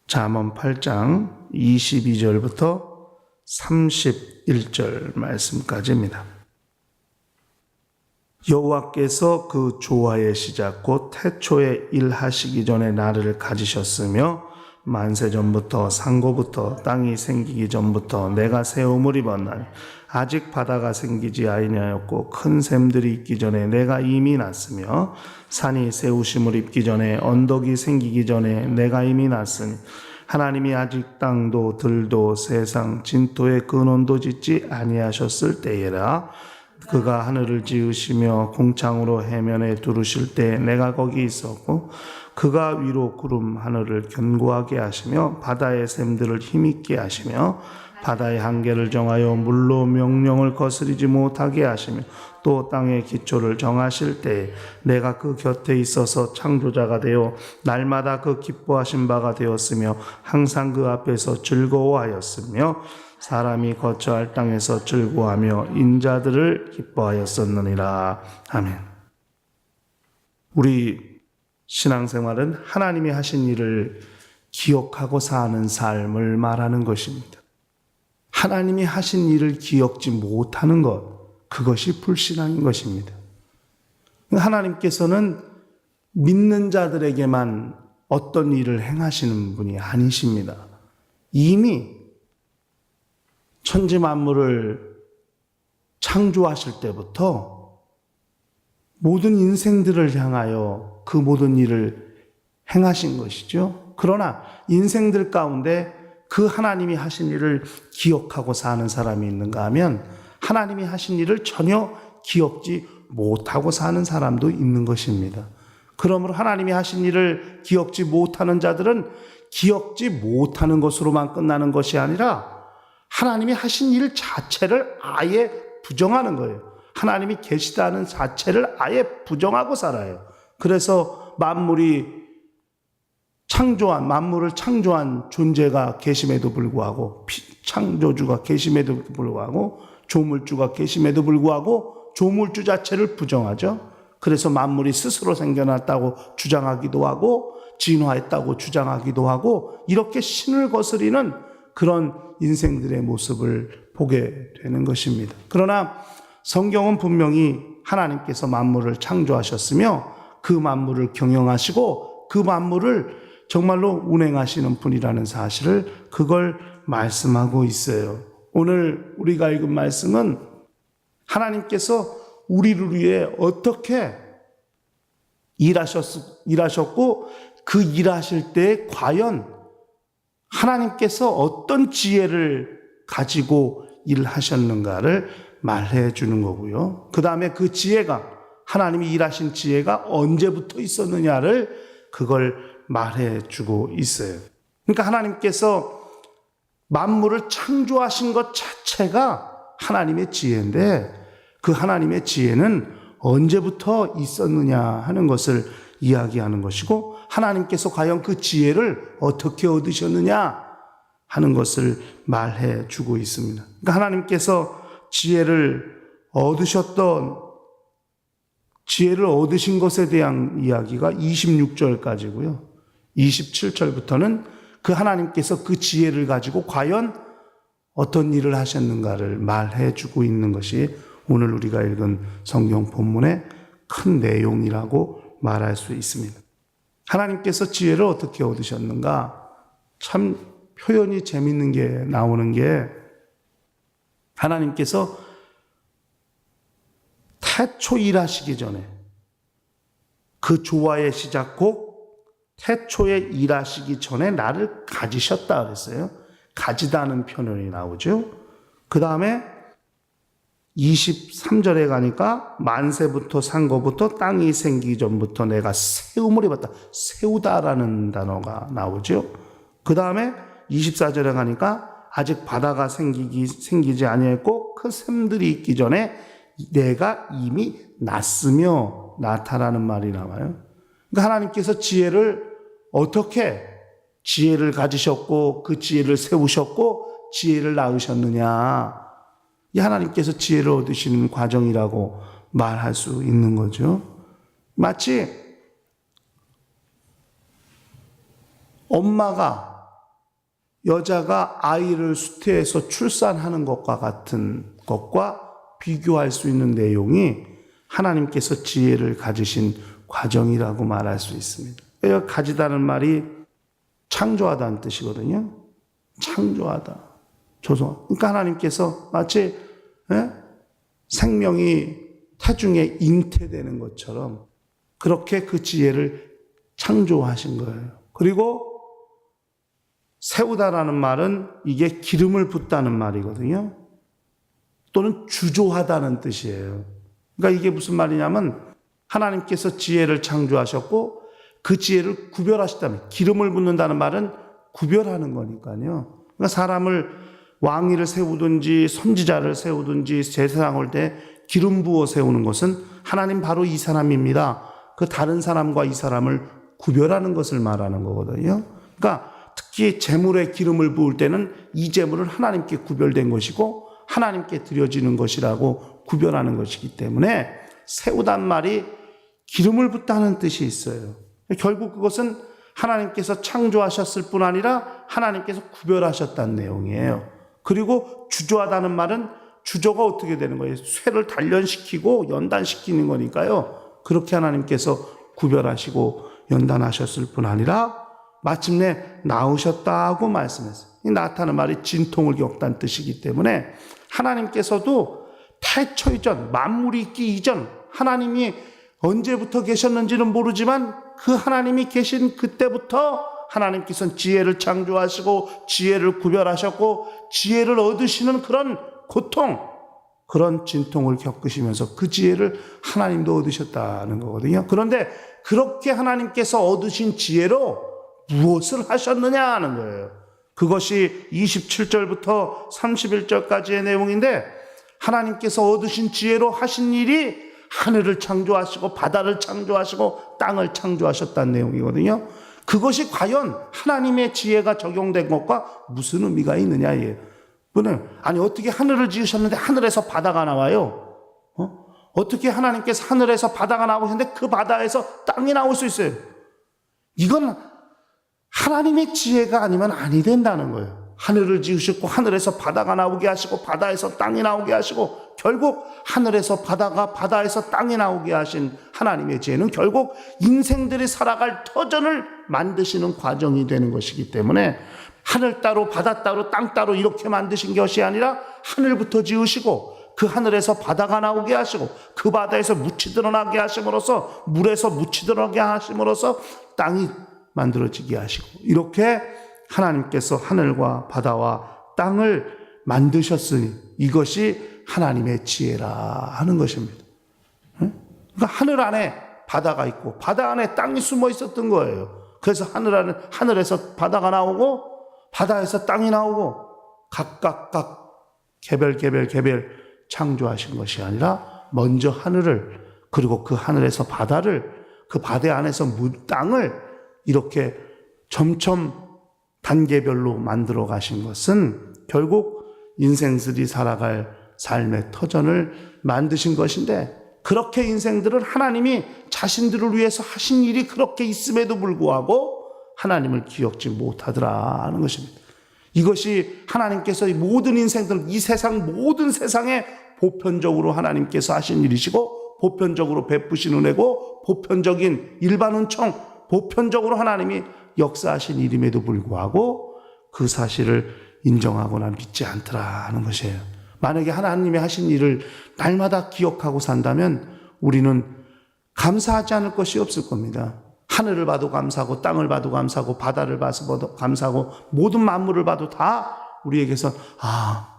잠언 8장 22절부터 31절 말씀까지입니다. 여호와께서 그 조화의 시작 곧 태초에 일하시기 전에 나를 가지셨으며 만세전부터 상고부터 땅이 생기기 전부터 내가 새 옷을 입었나니 아직 바다가 생기지 아니하였고 큰 샘들이 있기 전에 내가 이미 났으며 산이 세우심을 입기 전에 언덕이 생기기 전에 내가 이미 났으니 하나님이 아직 땅도 들도 세상 진토의 근원도 짓지 아니하셨을 때에라. 그가 하늘을 지으시며 공창으로 해면에 두르실 때 내가 거기 있었고 그가 위로 구름 하늘을 견고하게 하시며 바다의 샘들을 힘있게 하시며 바다의 한계를 정하여 물로 명령을 거스리지 못하게 하시며 또 땅의 기초를 정하실 때 내가 그 곁에 있어서 창조자가 되어 날마다 그 기뻐하신 바가 되었으며 항상 그 앞에서 즐거워하였으며 사람이 거처할 땅에서 즐거워하며 인자들을 기뻐하였었느니라. 아멘. 우리 신앙생활은 하나님이 하신 일을 기억하고 사는 삶을 말하는 것입니다. 하나님이 하신 일을 기억지 못하는 것, 그것이 불신앙인 것입니다. 하나님께서는 믿는 자들에게만 어떤 일을 행하시는 분이 아니십니다. 이미 천지 만물을 창조하실 때부터 모든 인생들을 향하여 그 모든 일을 행하신 것이죠. 그러나 인생들 가운데 그 하나님이 하신 일을 기억하고 사는 사람이 있는가 하면 하나님이 하신 일을 전혀 기억지 못하고 사는 사람도 있는 것입니다. 그러므로 하나님이 하신 일을 기억지 못하는 자들은 기억지 못하는 것으로만 끝나는 것이 아니라 하나님이 하신 일 자체를 아예 부정하는 거예요. 하나님이 계시다는 자체를 아예 부정하고 살아요. 그래서 만물을 창조한 존재가 계심에도 불구하고 창조주가 계심에도 불구하고 조물주가 계심에도 불구하고 조물주 자체를 부정하죠. 그래서 만물이 스스로 생겨났다고 주장하기도 하고 진화했다고 주장하기도 하고 이렇게 신을 거스리는 그런 인생들의 모습을 보게 되는 것입니다. 그러나 성경은 분명히 하나님께서 만물을 창조하셨으며 그 만물을 경영하시고 그 만물을 정말로 운행하시는 분이라는 사실을 그걸 말씀하고 있어요. 오늘 우리가 읽은 말씀은 하나님께서 우리를 위해 어떻게 일하셨고 그 일하실 때 과연 하나님께서 어떤 지혜를 가지고 일하셨는가를 말해 주는 거고요. 그 다음에 그 지혜가 하나님이 일하신 지혜가 언제부터 있었느냐를 그걸 말해 주고 있어요. 그러니까 하나님께서 만물을 창조하신 것 자체가 하나님의 지혜인데 그 하나님의 지혜는 언제부터 있었느냐 하는 것을 이야기하는 것이고 하나님께서 과연 그 지혜를 어떻게 얻으셨느냐 하는 것을 말해 주고 있습니다. 그러니까 하나님께서 지혜를 얻으신 것에 대한 이야기가 26절까지고요. 27절부터는 그 하나님께서 그 지혜를 가지고 과연 어떤 일을 하셨는가를 말해 주고 있는 것이 오늘 우리가 읽은 성경 본문의 큰 내용이라고 말할 수 있습니다. 하나님께서 지혜를 어떻게 얻으셨는가? 참 표현이 재밌는 게 나오는 게 하나님께서 태초 일하시기 전에 그 조화의 시작곡 태초에 일하시기 전에 나를 가지셨다 그랬어요. 가지다는 표현이 나오죠. 그 다음에 23절에 가니까 만세부터 상고부터 땅이 생기기 전부터 내가 세움을 입었다. 세우다라는 단어가 나오죠. 그 다음에 24절에 가니까 아직 바다가 생기지 아니했고 그 샘들이 있기 전에 내가 이미 났으며 나타나는 말이 나와요. 그러니까 하나님께서 어떻게 지혜를 가지셨고 그 지혜를 세우셨고 지혜를 낳으셨느냐. 이 하나님께서 지혜를 얻으시는 과정이라고 말할 수 있는 거죠. 마치 엄마가 여자가 아이를 수태해서 출산하는 것과 같은 것과 비교할 수 있는 내용이 하나님께서 지혜를 가지신 과정이라고 말할 수 있습니다. 가지다는 말이 창조하다는 뜻이거든요. 창조하다. 조성. 그러니까 하나님께서 마치 생명이 태중에 잉태되는 것처럼 그렇게 그 지혜를 창조하신 거예요. 그리고 세우다라는 말은 이게 기름을 붓다는 말이거든요. 또는 주조하다는 뜻이에요. 그러니까 이게 무슨 말이냐면 하나님께서 지혜를 창조하셨고 그 지혜를 구별하셨다면, 기름을 붓는다는 말은 구별하는 거니까요. 그러니까 사람을 왕위를 세우든지 선지자를 세우든지 제사장 올 때 기름 부어 세우는 것은 하나님 바로 이 사람입니다. 그 다른 사람과 이 사람을 구별하는 것을 말하는 거거든요. 그러니까 특히 제물에 기름을 부을 때는 이 제물은 하나님께 구별된 것이고 하나님께 드려지는 것이라고 구별하는 것이기 때문에 세우단 말이 기름을 붓다는 뜻이 있어요. 결국 그것은 하나님께서 창조하셨을 뿐 아니라 하나님께서 구별하셨다는 내용이에요. 그리고 주조하다는 말은 주조가 어떻게 되는 거예요? 쇠를 단련시키고 연단시키는 거니까요. 그렇게 하나님께서 구별하시고 연단하셨을 뿐 아니라 마침내 낳으셨다고 말씀했어요. 이 낳다는 말이 진통을 겪다는 뜻이기 때문에 하나님께서도 태초 이전, 만물이 있기 이전 하나님이 언제부터 계셨는지는 모르지만 그 하나님이 계신 그때부터 하나님께서는 지혜를 창조하시고 지혜를 구별하셨고 지혜를 얻으시는 그런 고통, 그런 진통을 겪으시면서 그 지혜를 하나님도 얻으셨다는 거거든요. 그런데 그렇게 하나님께서 얻으신 지혜로 무엇을 하셨느냐 하는 거예요. 그것이 27절부터 31절까지의 내용인데 하나님께서 얻으신 지혜로 하신 일이 하늘을 창조하시고 바다를 창조하시고 땅을 창조하셨다는 내용이거든요. 그것이 과연 하나님의 지혜가 적용된 것과 무슨 의미가 있느냐 이에요. 아니 어떻게 하늘을 지으셨는데 하늘에서 바다가 나와요? 어떻게 하나님께서 하늘에서 바다가 나오셨는데 그 바다에서 땅이 나올 수 있어요? 이건 하나님의 지혜가 아니면 아니 된다는 거예요. 하늘을 지으셨고 하늘에서 바다가 나오게 하시고 바다에서 땅이 나오게 하시고 결국 하늘에서 바다가 바다에서 땅이 나오게 하신 하나님의 지혜는 결국 인생들이 살아갈 터전을 만드시는 과정이 되는 것이기 때문에 하늘 따로 바다 따로 땅 따로 이렇게 만드신 것이 아니라 하늘부터 지으시고 그 하늘에서 바다가 나오게 하시고 그 바다에서 묻이 드러나게 하심으로써 물에서 묻이 드러나게 하심으로써 땅이 만들어지게 하시고 이렇게 하나님께서 하늘과 바다와 땅을 만드셨으니 이것이 하나님의 지혜라 하는 것입니다. 그러니까 하늘 안에 바다가 있고 바다 안에 땅이 숨어 있었던 거예요. 그래서 하늘에서 바다가 나오고 바다에서 땅이 나오고 각각 개별 창조하신 것이 아니라 먼저 하늘을 그리고 그 하늘에서 바다를 그 바다 안에서 땅을 이렇게 점점 단계별로 만들어 가신 것은 결국 인생들이 살아갈 삶의 터전을 만드신 것인데 그렇게 인생들은 하나님이 자신들을 위해서 하신 일이 그렇게 있음에도 불구하고 하나님을 기억지 못하더라 하는 것입니다. 이것이 하나님께서 모든 인생들, 이 세상 모든 세상에 보편적으로 하나님께서 하신 일이시고 보편적으로 베푸신 은혜고 보편적인 일반 은총, 보편적으로 하나님이 역사하신 일임에도 불구하고 그 사실을 인정하거나 믿지 않더라 하는 것이에요. 만약에 하나님이 하신 일을 날마다 기억하고 산다면 우리는 감사하지 않을 것이 없을 겁니다. 하늘을 봐도 감사하고 땅을 봐도 감사하고 바다를 봐도 감사하고 모든 만물을 봐도 다 우리에게서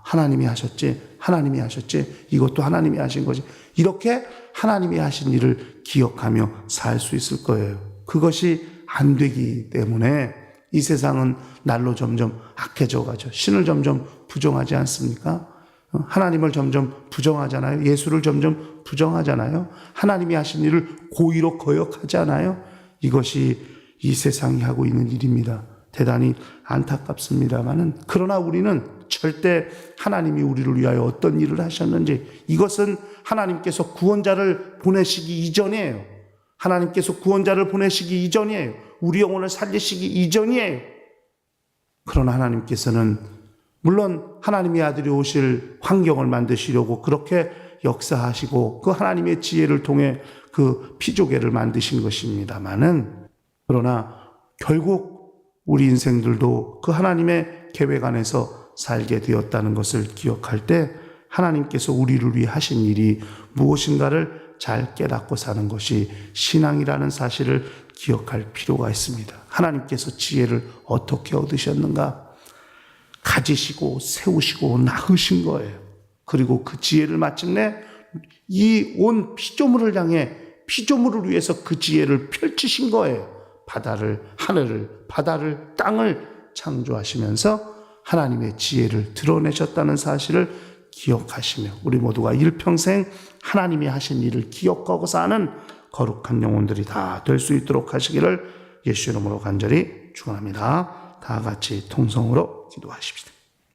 하나님이 하셨지 이것도 하나님이 하신 거지 이렇게 하나님이 하신 일을 기억하며 살 수 있을 거예요. 그것이 안 되기 때문에 이 세상은 날로 점점 악해져 가죠. 신을 점점 부정하지 않습니까? 하나님을 점점 부정하잖아요. 예수를 점점 부정하잖아요. 하나님이 하신 일을 고의로 거역하지 않아요. 이것이 이 세상이 하고 있는 일입니다. 대단히 안타깝습니다만은 그러나 우리는 절대 하나님이 우리를 위하여 어떤 일을 하셨는지 이것은 하나님께서 구원자를 보내시기 이전이에요. 하나님께서 구원자를 보내시기 이전이에요. 우리 영혼을 살리시기 이전이에요. 그러나 하나님께서는 물론 하나님의 아들이 오실 환경을 만드시려고 그렇게 역사하시고 그 하나님의 지혜를 통해 그 피조개를 만드신 것입니다마는, 그러나 결국 우리 인생들도 그 하나님의 계획 안에서 살게 되었다는 것을 기억할 때 하나님께서 우리를 위해 하신 일이 무엇인가를 잘 깨닫고 사는 것이 신앙이라는 사실을 기억할 필요가 있습니다. 하나님께서 지혜를 어떻게 얻으셨는가? 가지시고 세우시고 낳으신 거예요. 그리고 그 지혜를 마침내 이 온 피조물을 향해 피조물을 위해서 그 지혜를 펼치신 거예요. 바다를, 하늘을, 바다를, 땅을 창조하시면서 하나님의 지혜를 드러내셨다는 사실을 기억하시며 우리 모두가 일평생 하나님이 하신 일을 기억하고 사는 거룩한 영혼들이 다 될 수 있도록 하시기를 예수 이름으로 간절히 축원합니다. 다 같이 통성으로 기도하십시다.